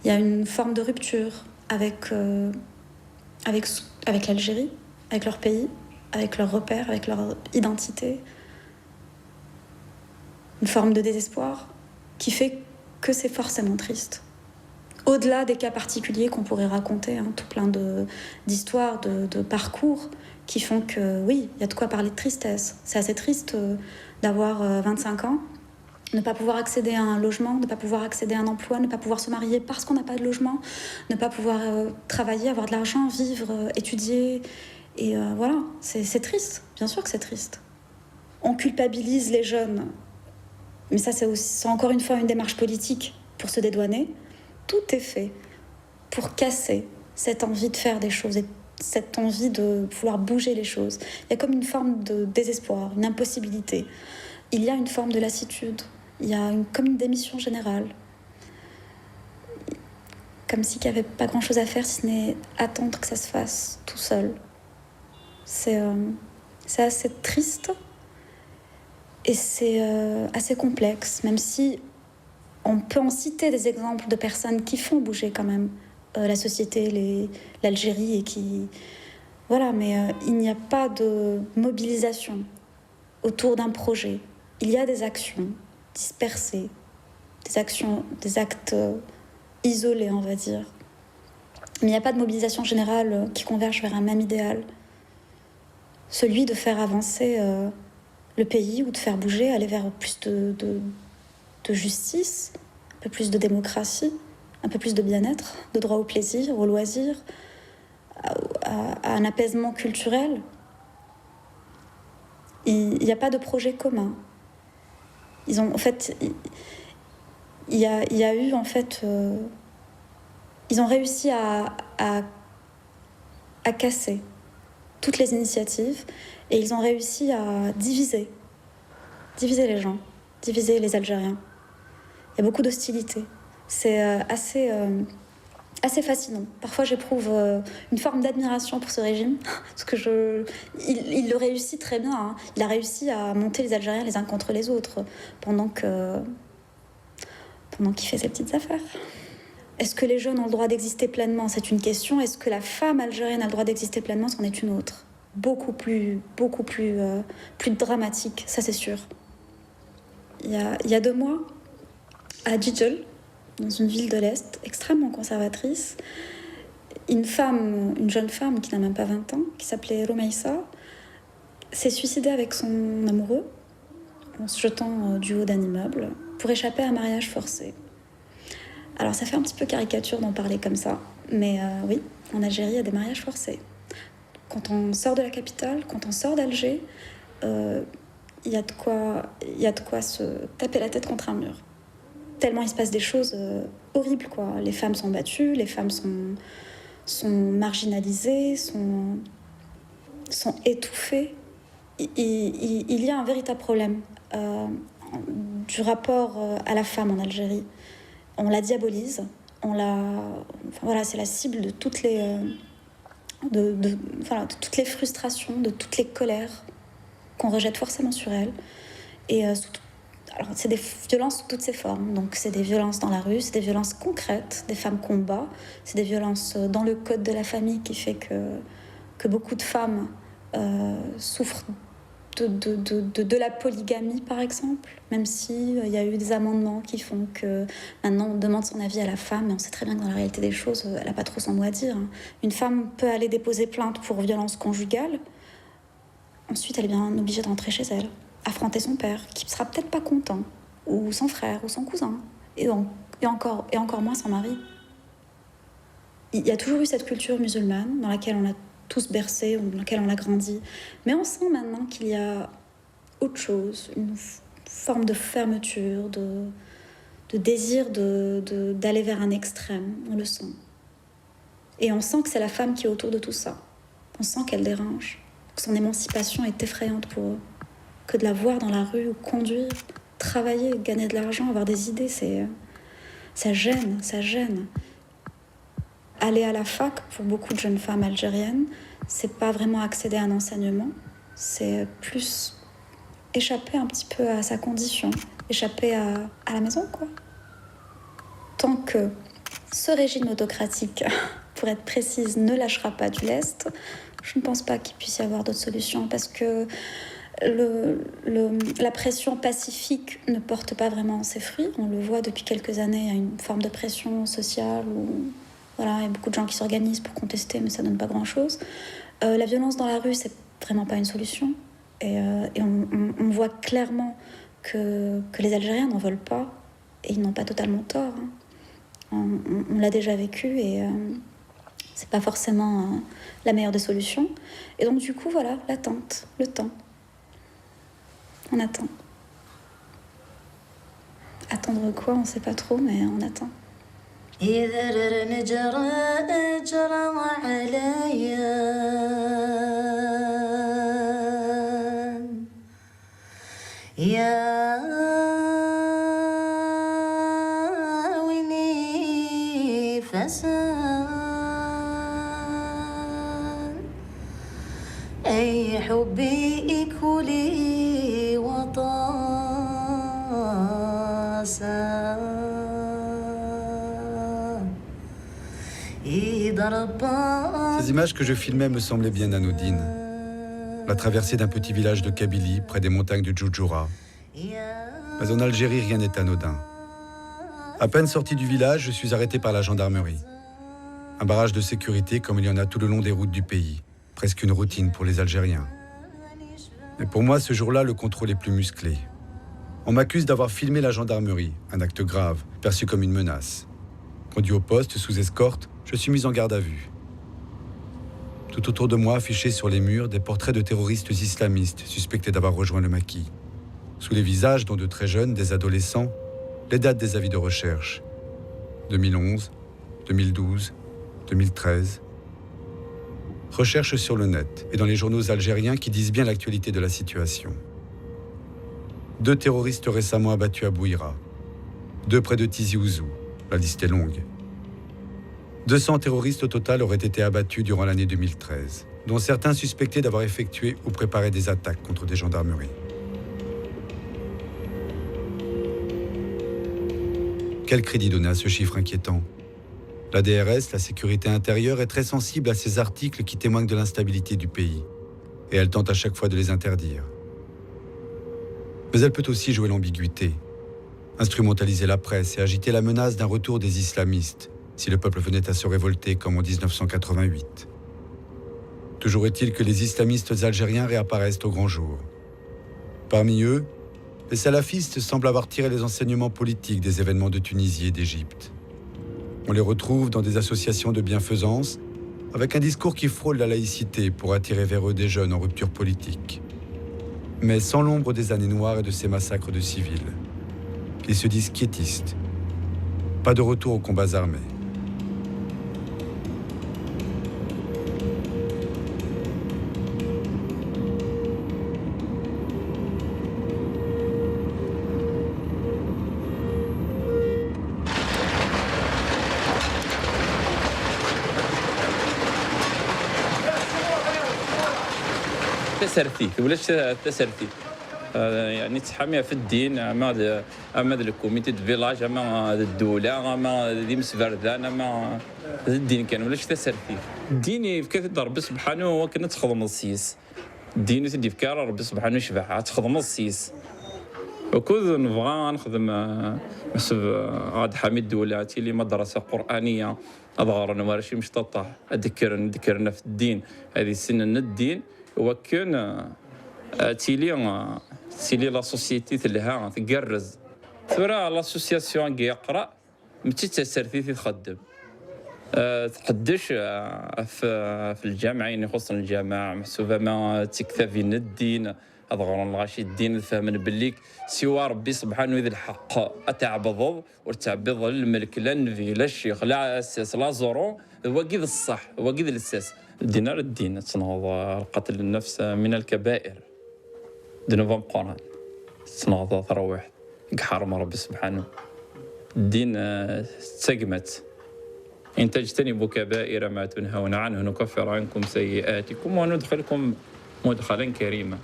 Il y a une forme de rupture avec l'Algérie, avec leur pays, avec leurs repères, avec leur identité. Une forme de désespoir qui fait que c'est forcément triste. Au-delà des cas particuliers qu'on pourrait raconter, hein, tout plein d'histoires, de parcours qui font que, oui, il y a de quoi parler de tristesse. C'est assez triste d'avoir 25 ans, ne pas pouvoir accéder à un logement, ne pas pouvoir accéder à un emploi, ne pas pouvoir se marier parce qu'on n'a pas de logement, ne pas pouvoir travailler, avoir de l'argent, vivre, étudier. Et voilà, c'est triste, bien sûr que c'est triste. On culpabilise les jeunes, mais ça c'est encore une fois une démarche politique pour se dédouaner. Tout est fait pour casser cette envie de faire des choses et cette envie de vouloir bouger les choses. Il y a comme une forme de désespoir, une impossibilité. Il y a une forme de lassitude, il y a comme une démission générale. Comme s'il n'y avait pas grand-chose à faire si ce n'est attendre que ça se fasse tout seul. C'est assez triste et c'est assez complexe, même si on peut en citer des exemples de personnes qui font bouger quand même la société, l'Algérie, et qui... Voilà, mais il n'y a pas de mobilisation autour d'un projet. Il y a des actions dispersées, des actes isolés, on va dire. Mais il n'y a pas de mobilisation générale qui converge vers un même idéal. Celui de faire avancer le pays ou de faire bouger, aller vers plus de justice, un peu plus de démocratie, un peu plus de bien-être, de droit au plaisir, au loisir, à un apaisement culturel. Il n'y a pas de projet commun. Ils ont, en fait, il y a eu, en fait... ils ont réussi à casser toutes les initiatives et ils ont réussi à diviser les gens, diviser les Algériens. Il y a beaucoup d'hostilité. C'est assez fascinant. Parfois, j'éprouve une forme d'admiration pour ce régime, parce que il le réussit très bien. Hein. Il a réussi à monter les Algériens les uns contre les autres pendant qu'il fait ses petites affaires. Est-ce que les jeunes ont le droit d'exister pleinement? C'est une question. Est-ce que la femme algérienne a le droit d'exister pleinement? C'en est une autre. Beaucoup plus dramatique, ça c'est sûr. Il y a 2 mois, à Djidjel, dans une ville de l'Est, extrêmement conservatrice, une jeune femme qui n'a même pas 20 ans, qui s'appelait Romaïssa, s'est suicidée avec son amoureux en se jetant du haut d'un immeuble pour échapper à un mariage forcé. Alors ça fait un petit peu caricature d'en parler comme ça, mais oui, en Algérie, il y a des mariages forcés. Quand on sort de la capitale, quand on sort d'Alger, il y a de quoi se taper la tête contre un mur. Tellement il se passe des choses horribles, quoi. Les femmes sont battues, les femmes sont marginalisées, sont étouffées. Il y a un véritable problème du rapport à la femme en Algérie. On la diabolise, c'est la cible de toutes les frustrations, de toutes les colères qu'on rejette forcément sur elle. Et Alors, c'est des violences sous toutes ses formes. Donc, c'est des violences dans la rue, c'est des violences concrètes, des femmes combattent, c'est des violences dans le code de la famille qui fait que beaucoup de femmes souffrent de la polygamie, par exemple, même s'il y a eu des amendements qui font que maintenant on demande son avis à la femme, mais on sait très bien que dans la réalité des choses, elle n'a pas trop son mot à dire. Une femme peut aller déposer plainte pour violence conjugale, ensuite elle est bien obligée de rentrer chez elle, affronter son père, qui ne sera peut-être pas content, ou son frère, ou son cousin, et encore moins son mari. Il y a toujours eu cette culture musulmane dans laquelle on a tous bercés, dans laquelle on a grandi. Mais on sent maintenant qu'il y a autre chose, une forme de fermeture, de désir d'aller vers un extrême. On le sent. Et on sent que c'est la femme qui est autour de tout ça. On sent qu'elle dérange, que son émancipation est effrayante pour eux. Que de la voir dans la rue, conduire, travailler, gagner de l'argent, avoir des idées, ça gêne, ça gêne. Aller à la fac, pour beaucoup de jeunes femmes algériennes, c'est pas vraiment accéder à un enseignement, c'est plus échapper un petit peu à sa condition, échapper à la maison, quoi. Tant que ce régime autocratique, pour être précise, ne lâchera pas du lest, je ne pense pas qu'il puisse y avoir d'autres solutions, parce que la pression pacifique ne porte pas vraiment ses fruits. On le voit depuis quelques années, il y a une forme de pression sociale où voilà, il y a beaucoup de gens qui s'organisent pour contester, mais ça donne pas grand-chose. La violence dans la rue, c'est vraiment pas une solution. Et on voit clairement que les Algériens n'en veulent pas, et ils n'ont pas totalement tort. On l'a déjà vécu, et c'est pas forcément la meilleure des solutions. Et donc du coup, voilà, l'attente, le temps. On attend. Attendre quoi, on sait pas trop, mais on attend. إذا نجرى أجرى عليا يا ويني فسان أي حبي كلي وطاسا Ces images que je filmais me semblaient bien anodines. La traversée d'un petit village de Kabylie, près des montagnes de Djoudjoura. Mais en Algérie, rien n'est anodin. À peine sorti du village, je suis arrêté par la gendarmerie. Un barrage de sécurité comme il y en a tout le long des routes du pays. Presque une routine pour les Algériens. Mais pour moi, ce jour-là, le contrôle est plus musclé. On m'accuse d'avoir filmé la gendarmerie, un acte grave, perçu comme une menace. Conduit au poste, sous escorte, je suis mis en garde à vue. Tout autour de moi, affichés sur les murs, des portraits de terroristes islamistes suspectés d'avoir rejoint le maquis. Sous les visages, dont de très jeunes, des adolescents, les dates des avis de recherche. 2011, 2012, 2013. Recherche sur le net et dans les journaux algériens qui disent bien l'actualité de la situation. 2 terroristes récemment abattus à Bouira. 2 près de Tizi Ouzou. La liste est longue. 200 terroristes au total auraient été abattus durant l'année 2013, dont certains suspectés d'avoir effectué ou préparé des attaques contre des gendarmeries. Quel crédit donner à ce chiffre inquiétant ? La DRS, la sécurité intérieure, est très sensible à ces articles qui témoignent de l'instabilité du pays, et elle tente à chaque fois de les interdire. Mais elle peut aussi jouer l'ambiguïté, instrumentaliser la presse et agiter la menace d'un retour des islamistes, si le peuple venait à se révolter comme en 1988. Toujours est-il que les islamistes algériens réapparaissent au grand jour. Parmi eux, les salafistes semblent avoir tiré les enseignements politiques des événements de Tunisie et d'Égypte. On les retrouve dans des associations de bienfaisance, avec un discours qui frôle la laïcité pour attirer vers eux des jeunes en rupture politique. Mais sans l'ombre des années noires et de ces massacres de civils. Ils se disent quiétistes. Pas de retour aux combats armés. تسرتي ولاش تسرتي يعني تحاميها في الدين، اما الكوميتي دو فيلاج، اما الدوله، اما ديمس فردان، اما الدين كان ولا شتا سرتي الدين في كثر ربي سبحانه هو كنا تخدم السيس الدين تدي فكار ربي سبحانه يشبع تخدم السيس وكذا نبغى نخدم حسب عاد حميد الدولاتي اللي مدرسه قرانيه اظهر نوارشي مش تطاح ذكرنا في الدين هذه السنه الدين وكان تيلي لا سوسيتي تلها تقرز ثورة لاسوسياسيون يقرا متى تسرتي تخدم تحدش في الجامعين يخص الجامعه محسوبه ما تكتفين الدين أضغرون الغاشي الدين فهمن بليك سوى ربي سبحانه ذي الحق أتعبض وتعبض الملك لا النبي لا الشيخ لا أساس لا زورو هو قيد الصح هو قيد الأساس الدينار الدين تنهض قتل النفس من الكبائر دنوفا قرآن تنهض تروح حرم ربي سبحانه الدين تسقمت إن تجتنبوا كبائر ما تنهون عنه نكفر عنكم سيئاتكم وندخلكم مدخلا كريما.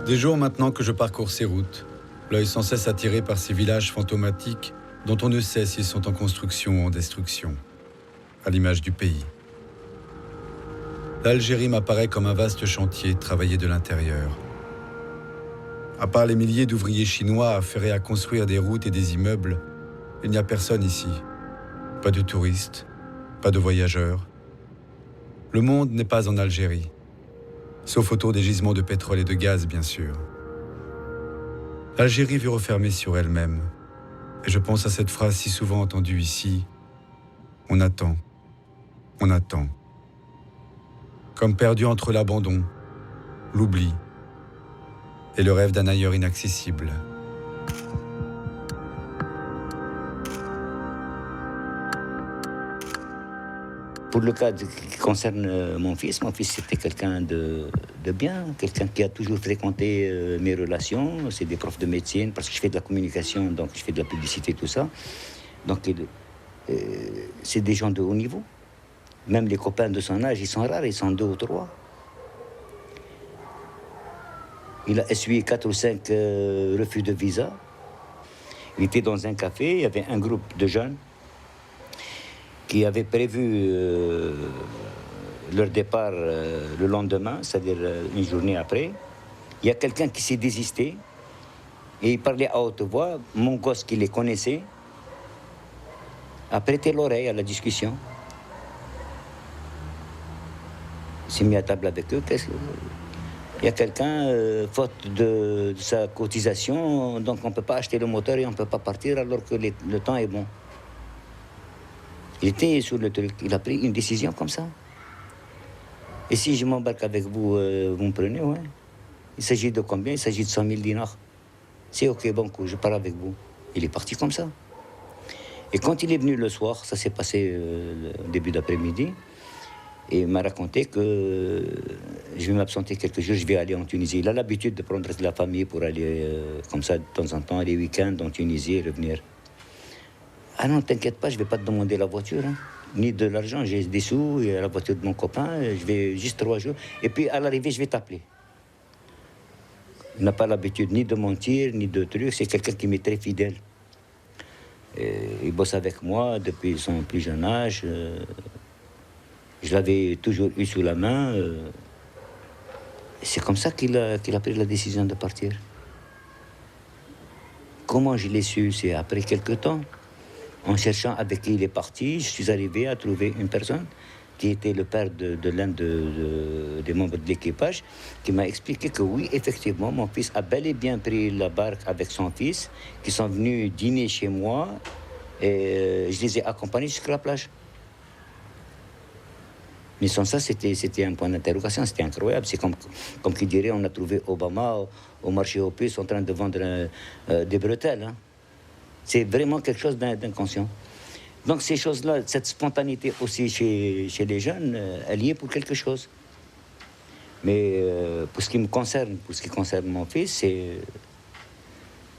Des jours maintenant que je parcours ces routes, l'œil sans cesse attiré par ces villages fantomatiques dont on ne sait s'ils sont en construction ou en destruction, à l'image du pays. L'Algérie m'apparaît comme un vaste chantier travaillé de l'intérieur. À part les milliers d'ouvriers chinois affairés à construire des routes et des immeubles, il n'y a personne ici. Pas de touristes, pas de voyageurs. Le monde n'est pas en Algérie. Sauf autour des gisements de pétrole et de gaz, bien sûr. L'Algérie veut refermer sur elle-même. Et je pense à cette phrase si souvent entendue ici. On attend. On attend. Comme perdu entre l'abandon, l'oubli et le rêve d'un ailleurs inaccessible. Pour le cas qui concerne mon fils c'était quelqu'un de bien, quelqu'un qui a toujours fréquenté mes relations. C'est des profs de médecine, parce que je fais de la communication, donc je fais de la publicité, tout ça. Donc c'est des gens de haut niveau. Même les copains de son âge, ils sont rares, ils sont 2 ou 3. Il a essuyé 4 ou 5 refus de visa. Il était dans un café, il y avait un groupe de jeunes qui avaient prévu leur départ le lendemain, c'est-à-dire une journée après. Il y a quelqu'un qui s'est désisté et il parlait à haute voix. Mon gosse qui les connaissait a prêté l'oreille à la discussion. Il s'est mis à table avec eux. Il y a quelqu'un, faute de sa cotisation, donc on ne peut pas acheter le moteur et on ne peut pas partir alors que le temps est bon. Il était sur le truc, il a pris une décision comme ça. Et si je m'embarque avec vous, vous me prenez, ouais. Il s'agit de combien? Il s'agit de 100 000 dinars. C'est ok, bon coup, je pars avec vous. Il est parti comme ça. Et quand il est venu le soir, ça s'est passé au début d'après-midi, et il m'a raconté que je vais m'absenter quelques jours, je vais aller en Tunisie. Il a l'habitude de prendre de la famille pour aller comme ça de temps en temps, les week-ends en Tunisie et revenir. Ah non, t'inquiète pas, je ne vais pas te demander la voiture, hein, ni de l'argent. J'ai des sous, et la voiture de mon copain, je vais juste 3 jours. Et puis à l'arrivée, je vais t'appeler. Il n'a pas l'habitude ni de mentir, ni de trucs. C'est quelqu'un qui m'est très fidèle. Et il bosse avec moi depuis son plus jeune âge. Je l'avais toujours eu sous la main. C'est comme ça qu'il a pris la décision de partir. Comment je l'ai su? C'est après quelques temps. En cherchant avec qui il est parti, je suis arrivé à trouver une personne qui était le père de l'un des membres de l'équipage, qui m'a expliqué que oui, effectivement, mon fils a bel et bien pris la barque avec son fils, qui sont venus dîner chez moi, et je les ai accompagnés jusqu'à la plage. Mais sans ça, c'était un point d'interrogation, c'était incroyable. C'est comme qui dirait, on a trouvé Obama au marché aux puces en train de vendre des bretelles, hein. C'est vraiment quelque chose d'inconscient. Donc ces choses-là, cette spontanéité aussi chez les jeunes, elle y est pour quelque chose. Mais pour ce qui me concerne, pour ce qui concerne mon fils,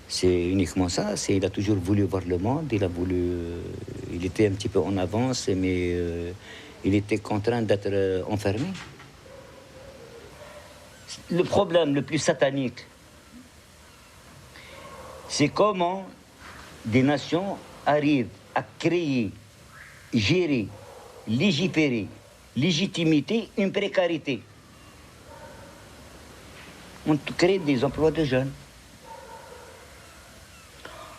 c'est uniquement ça. Il a toujours voulu voir le monde, il était un petit peu en avance, mais il était contraint d'être enfermé. le problème le plus satanique, c'est comment des nations arrivent à créer, gérer, légiférer, légitimité, une précarité. On te crée des emplois de jeunes.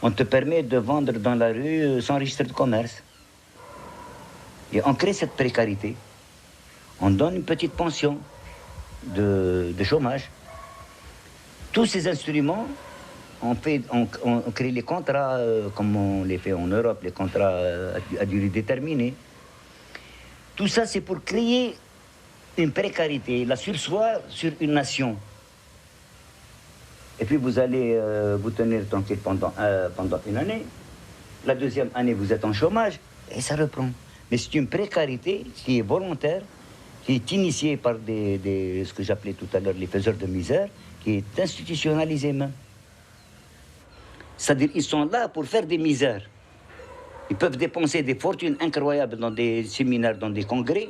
On te permet de vendre dans la rue sans registre de commerce. Et on crée cette précarité. On donne une petite pension de chômage. Tous ces instruments, on crée les contrats comme on les fait en Europe, les contrats à durée déterminée. Tout ça, c'est pour créer une précarité, la sursoir sur une nation. Et puis vous allez vous tenir tranquille pendant une année. La deuxième année, vous êtes en chômage et ça reprend. Mais c'est une précarité qui est volontaire, qui est initiée par ce que j'appelais tout à l'heure les faiseurs de misère, qui est institutionnalisée même. C'est-à-dire qu'ils sont là pour faire des misères. Ils peuvent dépenser des fortunes incroyables dans des séminaires, dans des congrès,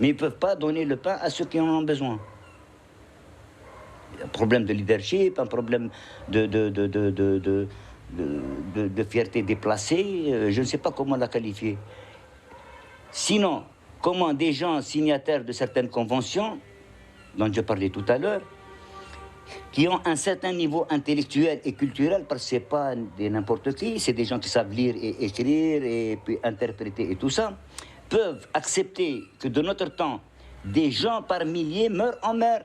mais ils ne peuvent pas donner le pain à ceux qui en ont besoin. Un problème de leadership, un problème de fierté déplacée, je ne sais pas comment la qualifier. Sinon, comment des gens signataires de certaines conventions, dont je parlais tout à l'heure, qui ont un certain niveau intellectuel et culturel, parce que ce n'est pas n'importe qui, c'est des gens qui savent lire et écrire et puis interpréter et tout ça, peuvent accepter que de notre temps, des gens par milliers meurent en mer.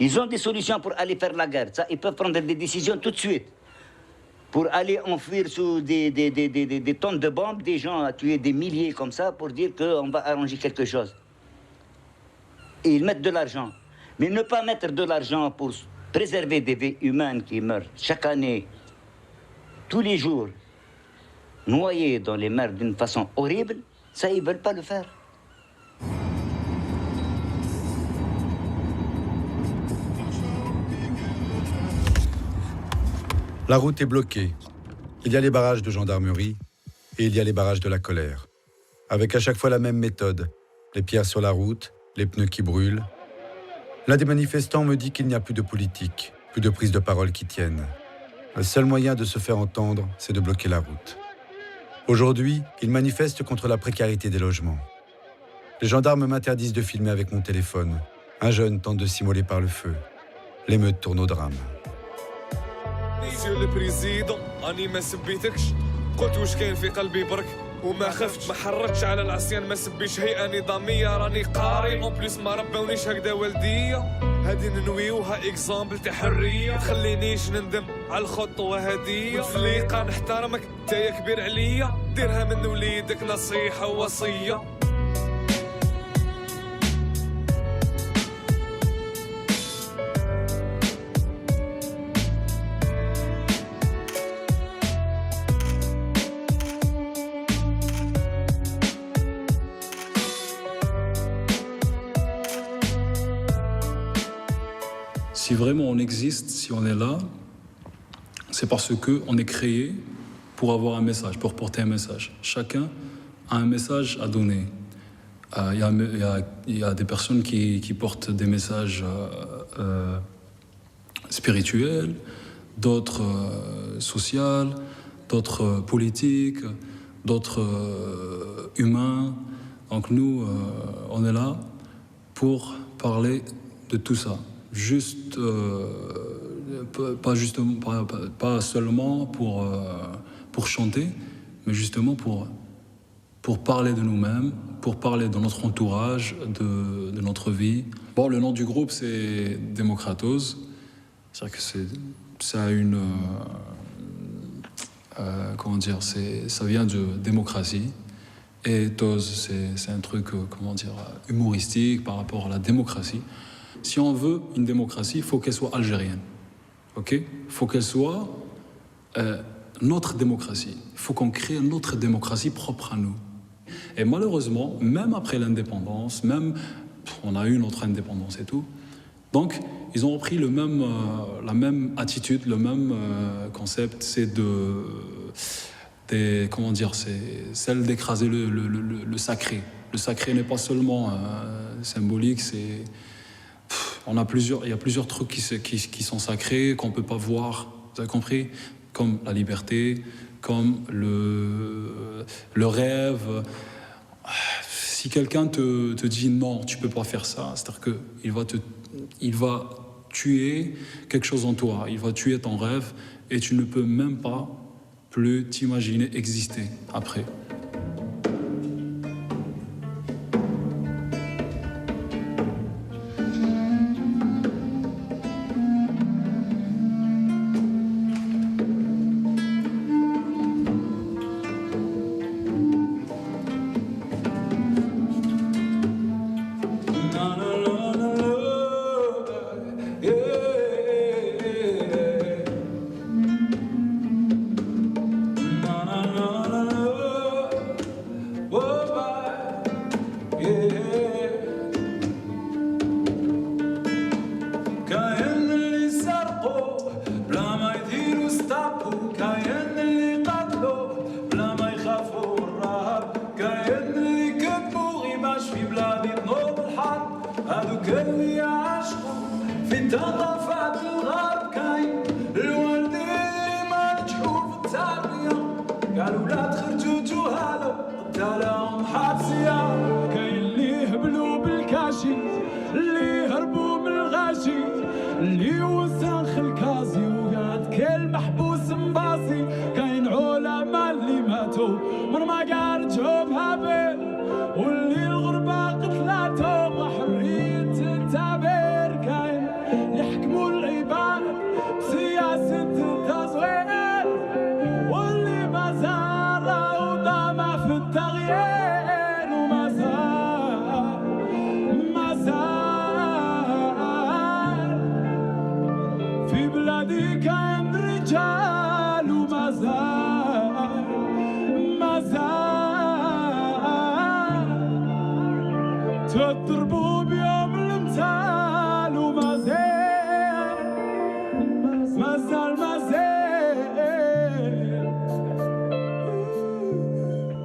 Ils ont des solutions pour aller faire la guerre. Ça, ils peuvent prendre des décisions tout de suite. Pour aller enfuir sous des tonnes de bombes, des gens à tuer des milliers comme ça pour dire qu'on va arranger quelque chose. Et ils mettent de l'argent. Mais ne pas mettre de l'argent pour préserver des vies humaines qui meurent chaque année, tous les jours, noyées dans les mers d'une façon horrible, ça, ils ne veulent pas le faire. La route est bloquée. Il y a les barrages de gendarmerie et il y a les barrages de la colère. Avec à chaque fois la même méthode. Les pierres sur la route, les pneus qui brûlent. L'un des manifestants me dit qu'il n'y a plus de politique, plus de prise de parole qui tiennent. Le seul moyen de se faire entendre, c'est de bloquer la route. Aujourd'hui, il manifeste contre la précarité des logements. Les gendarmes m'interdisent de filmer avec mon téléphone. Un jeune tente de s'immoler par le feu. L'émeute tourne au drame. Monsieur le Président, أنا ما سبيتكش قلت واش كاين في قلبي برك وما خفتش ما حركتش على العصيان ما سبيش هيئة نظامية راني قاري اون بليس ما ربونيش هكذا والدية هادي ننويوها اكزامبل تاع حرية تخلينيش نندم على الخطوة هادية بوتفليقة نحترمك تايا كبير عليا ديرها من وليدك نصيحة ووصية. Si vraiment on existe, si on est là, c'est parce qu'on est créé pour avoir un message, pour porter un message. Chacun a un message à donner. Il y a des personnes qui portent des messages spirituels, d'autres sociaux, d'autres politiques, d'autres humains. Donc nous, on est là pour parler de tout ça. Juste, pas seulement pour chanter, mais justement pour parler de nous-mêmes, pour parler de notre entourage, de notre vie. Bon, le nom du groupe, c'est Démocratos. C'est-à-dire que ça a une... comment dire, ça vient de démocratie. Et Tos, c'est un truc, comment dire, humoristique par rapport à la démocratie. Si on veut une démocratie, il faut qu'elle soit algérienne. Ok ? Il faut qu'elle soit notre démocratie. Il faut qu'on crée notre démocratie propre à nous. Et malheureusement, même après l'indépendance, on a eu notre indépendance et tout, donc ils ont repris la même attitude, le même concept, c'est c'est celle d'écraser le sacré. Le sacré n'est pas seulement symbolique, il y a plusieurs trucs qui sont sacrés, qu'on ne peut pas voir, vous avez compris? Comme la liberté, comme le rêve. Si quelqu'un te dit non, tu ne peux pas faire ça, c'est-à-dire qu'il va tuer quelque chose en toi, il va tuer ton rêve et tu ne peux même pas plus t'imaginer exister après.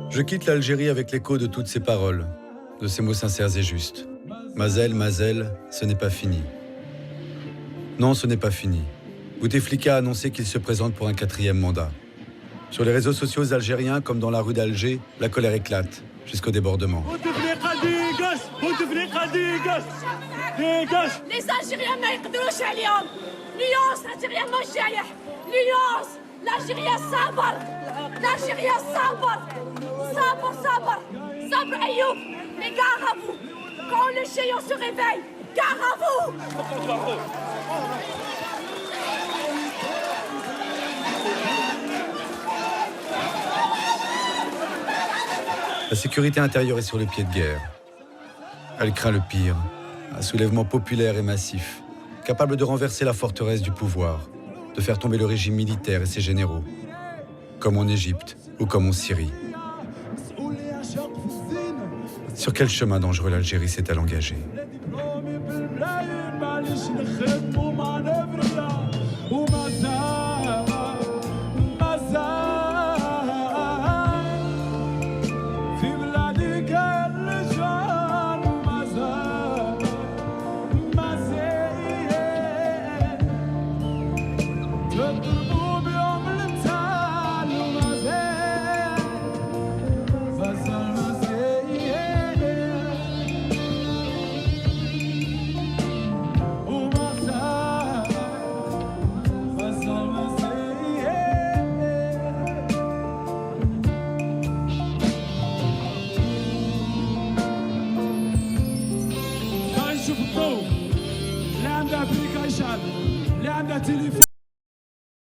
Je quitte l'Algérie avec l'écho de toutes ces paroles, de ces mots sincères et justes. Mazel, Mazel, ce n'est pas fini. Non, ce n'est pas fini. Bouteflika a annoncé qu'il se présente pour un 4e mandat. Sur les réseaux sociaux algériens, comme dans la rue d'Alger, la colère éclate, jusqu'au débordement. Les Algériens ما يقدروش عليهم. اليوم الجزائريين مش جايح. اليوم الجزائريين صبر. الجزائريين صبر. صبر أيوب. Mais gare à vous. Quand le géant se réveille, gare à vous. La sécurité intérieure est sur le pied de guerre. Elle craint le pire, un soulèvement populaire et massif, capable de renverser la forteresse du pouvoir, de faire tomber le régime militaire et ses généraux, comme en Égypte ou comme en Syrie. Sur quel chemin dangereux l'Algérie s'est-elle engagée? اللي عندها ابليكيشن اللي عندها تليفون